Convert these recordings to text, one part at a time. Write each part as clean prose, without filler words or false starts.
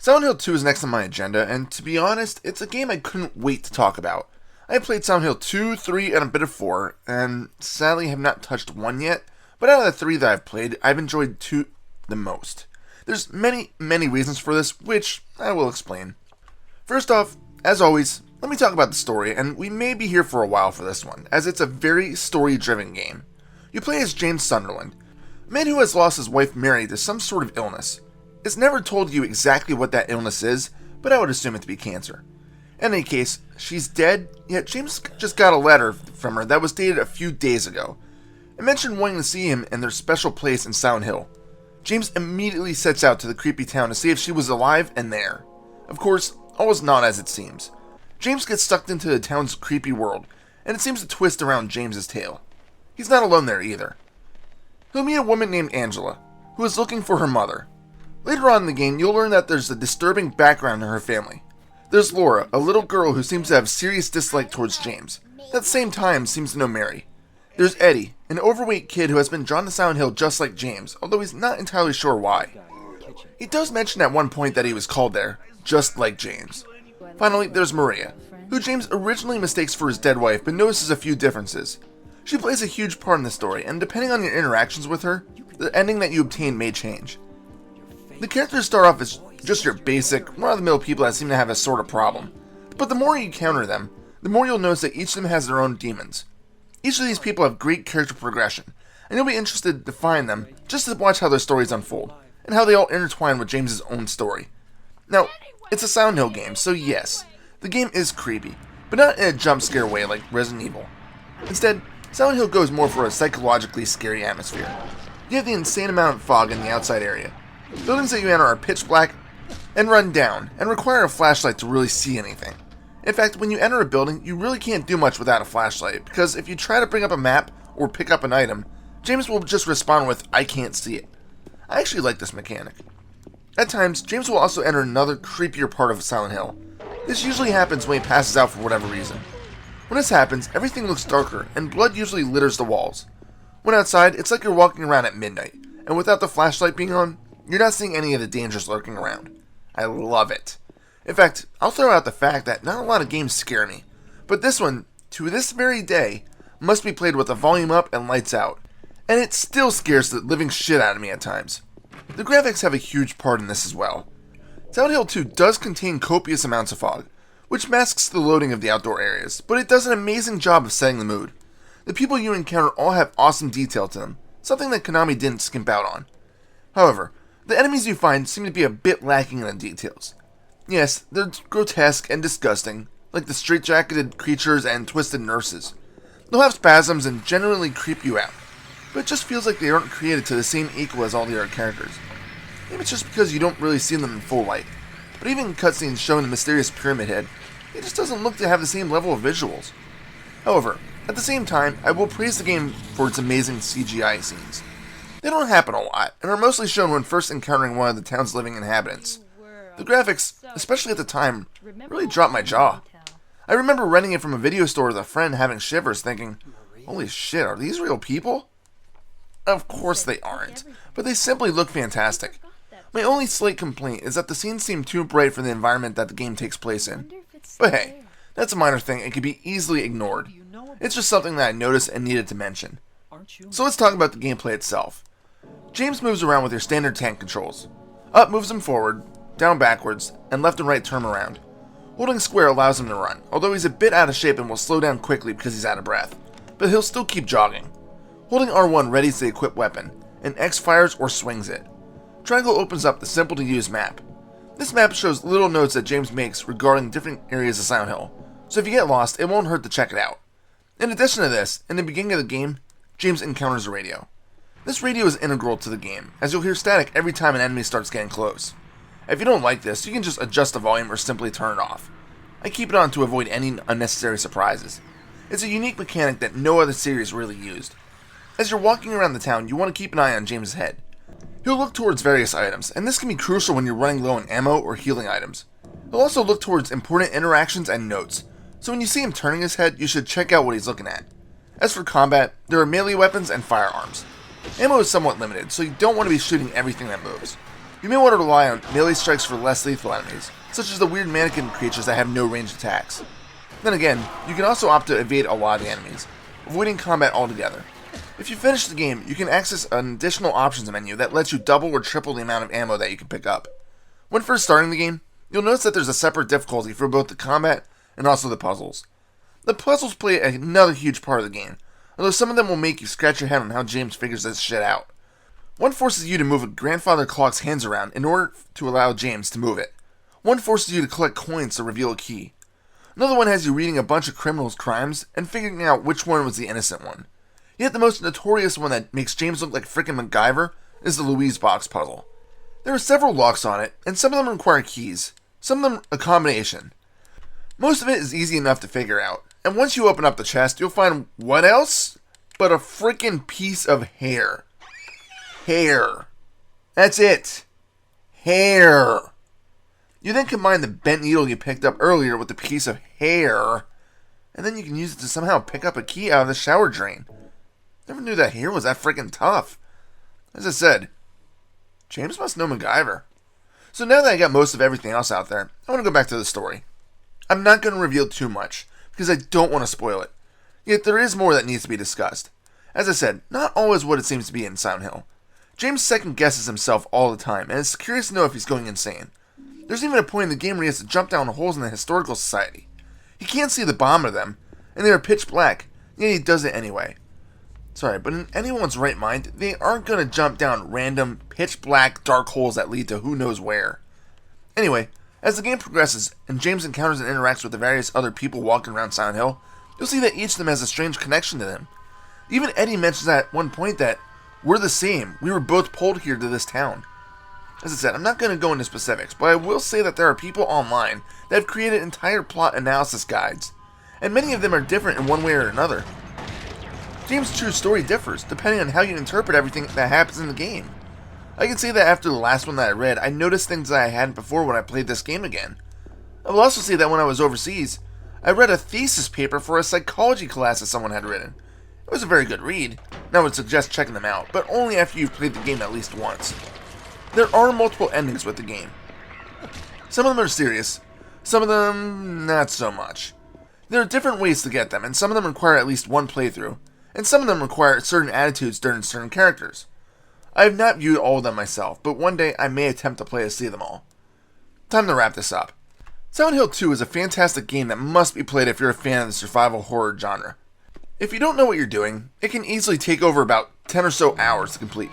Silent Hill 2 is next on my agenda, and to be honest, it's a game I couldn't wait to talk about. I have played Silent Hill 2, 3, and a bit of 4, and sadly have not touched 1 yet, but out of the 3 that I've played, I've enjoyed 2 the most. There's many reasons for this, which I will explain. First off, as always, let me talk about the story, and we may be here for a while for this one, as it's a very story-driven game. You play as James Sunderland, a man who has lost his wife Mary to some sort of illness. It's never told you exactly what that illness is, but I would assume it to be cancer. In any case, she's dead, yet James just got a letter from her that was dated a few days ago. It mentioned wanting to see him in their special place in Silent Hill. James immediately sets out to the creepy town to see if she was alive and there. Of course, all is not as it seems. James gets sucked into the town's creepy world, and it seems to twist around James's tale. He's not alone there either. He'll meet a woman named Angela, who is looking for her mother. Later on in the game, you'll learn that there's a disturbing background to her family. There's Laura, a little girl who seems to have serious dislike towards James. At the same time, seems to know Mary. There's Eddie, an overweight kid who has been drawn to Silent Hill just like James, although he's not entirely sure why. He does mention at one point that he was called there, just like James. Finally, there's Maria, who James originally mistakes for his dead wife but notices a few differences. She plays a huge part in the story, and depending on your interactions with her, the ending that you obtain may change. The characters start off as just your basic, run-of-the-mill people that seem to have a sort of problem, but the more you encounter them, the more you'll notice that each of them has their own demons. Each of these people have great character progression, and you'll be interested to find them just to watch how their stories unfold, and how they all intertwine with James's own story. Now, it's a Silent Hill game, so yes, the game is creepy, but not in a jump scare way like Resident Evil. Instead, Silent Hill goes more for a psychologically scary atmosphere. You have the insane amount of fog in the outside area. Buildings that you enter are pitch black and run down, and require a flashlight to really see anything. In fact, when you enter a building, you really can't do much without a flashlight, because if you try to bring up a map or pick up an item, James will just respond with, "I can't see it." I actually like this mechanic. At times, James will also enter another creepier part of Silent Hill. This usually happens when he passes out for whatever reason. When this happens, everything looks darker, and blood usually litters the walls. When outside, it's like you're walking around at midnight, and without the flashlight being on, you're not seeing any of the dangers lurking around. I love it. In fact, I'll throw out the fact that not a lot of games scare me, but this one, to this very day, must be played with the volume up and lights out, and it still scares the living shit out of me at times. The graphics have a huge part in this as well. Silent Hill 2 does contain copious amounts of fog, which masks the loading of the outdoor areas, but it does an amazing job of setting the mood. The people you encounter all have awesome detail to them, something that Konami didn't skimp out on. However, the enemies you find seem to be a bit lacking in the details. Yes, they're grotesque and disgusting, like the straight-jacketed creatures and twisted nurses. They'll have spasms and generally creep you out, but it just feels like they aren't created to the same equal as all the other characters. Maybe it's just because you don't really see them in full light, but even in cutscenes showing the mysterious Pyramid Head, it just doesn't look to have the same level of visuals. However, at the same time, I will praise the game for its amazing CGI scenes. They don't happen a lot, and are mostly shown when first encountering one of the town's living inhabitants. The graphics, especially at the time, really dropped my jaw. I remember renting it from a video store with a friend having shivers thinking, holy shit, are these real people? Of course they aren't, but they simply look fantastic. My only slight complaint is that the scenes seem too bright for the environment that the game takes place in. But hey, that's a minor thing and can be easily ignored. It's just something that I noticed and needed to mention. So let's talk about the gameplay itself. James moves around with your standard tank controls. Up moves him forward, down backwards, and left and right turn around. Holding square allows him to run, although he's a bit out of shape and will slow down quickly because he's out of breath, but he'll still keep jogging. Holding R1 readies the equipped weapon, and X fires or swings it. Triangle opens up the simple to use map. This map shows little notes that James makes regarding different areas of Silent Hill, so if you get lost, it won't hurt to check it out. In addition to this, in the beginning of the game, James encounters a radio. This radio is integral to the game, as you'll hear static every time an enemy starts getting close. If you don't like this, you can just adjust the volume or simply turn it off. I keep it on to avoid any unnecessary surprises. It's a unique mechanic that no other series really used. As you're walking around the town, you want to keep an eye on James' head. He'll look towards various items, and this can be crucial when you're running low on ammo or healing items. He'll also look towards important interactions and notes, so when you see him turning his head, you should check out what he's looking at. As for combat, there are melee weapons and firearms. Ammo is somewhat limited, so you don't want to be shooting everything that moves. You may want to rely on melee strikes for less lethal enemies, such as the weird mannequin creatures that have no ranged attacks. Then again, you can also opt to evade a lot of the enemies, avoiding combat altogether. If you finish the game, you can access an additional options menu that lets you double or triple the amount of ammo that you can pick up. When first starting the game, you'll notice that there's a separate difficulty for both the combat and also the puzzles. The puzzles play another huge part of the game, although some of them will make you scratch your head on how James figures this shit out. One forces you to move a grandfather clock's hands around in order to allow James to move it. One forces you to collect coins to reveal a key. Another one has you reading a bunch of criminals' crimes and figuring out which one was the innocent one. Yet the most notorious one that makes James look like frickin' MacGyver is the Louise box puzzle. There are several locks on it, and some of them require keys, some of them a combination. Most of it is easy enough to figure out, and once you open up the chest, you'll find what else but a frickin' piece of hair. Hair. That's it. Hair. You then combine the bent needle you picked up earlier with the piece of hair, and then you can use it to somehow pick up a key out of the shower drain. Never knew that hair was that freaking tough. As I said, James must know MacGyver. So now that I got most of everything else out there, I want to go back to the story. I'm not going to reveal too much, because I don't want to spoil it. Yet there is more that needs to be discussed. As I said, not all is what it seems to be in Silent Hill. James second guesses himself all the time, and is curious to know if he's going insane. There's even a point in the game where he has to jump down holes in the Historical Society. He can't see the bottom of them, and they are pitch black, yet he does it anyway. Sorry, but in anyone's right mind, they aren't going to jump down random, pitch black, dark holes that lead to who knows where. Anyway, as the game progresses, and James encounters and interacts with the various other people walking around Silent Hill, you'll see that each of them has a strange connection to them. Even Eddie mentions at one point that we're the same. We were both pulled here to this town. As I said, I'm not going to go into specifics, but I will say that there are people online that have created entire plot analysis guides, and many of them are different in one way or another. James' true story differs, depending on how you interpret everything that happens in the game. I can say that after the last one that I read, I noticed things that I hadn't before when I played this game again. I will also say that when I was overseas, I read a thesis paper for a psychology class that someone had written. It was a very good read, and I would suggest checking them out, but only after you've played the game at least once. There are multiple endings with the game. Some of them are serious, some of them not so much. There are different ways to get them, and some of them require at least one playthrough, and some of them require certain attitudes during certain characters. I have not viewed all of them myself, but one day I may attempt to play to see them all. Time to wrap this up. Silent Hill 2 is a fantastic game that must be played if you're a fan of the survival horror genre. If you don't know what you're doing, it can easily take over about 10 or so hours to complete.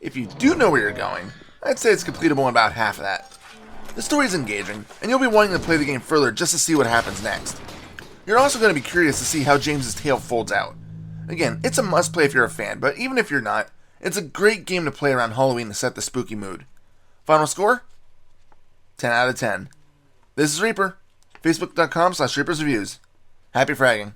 If you do know where you're going, I'd say it's completable in about half of that. The story is engaging, and you'll be wanting to play the game further just to see what happens next. You're also going to be curious to see how James's tale folds out. Again, it's a must play if you're a fan, but even if you're not, it's a great game to play around Halloween to set the spooky mood. Final score? 10 out of 10. This is Reaper. Facebook.com/ReapersReviews. Happy fragging.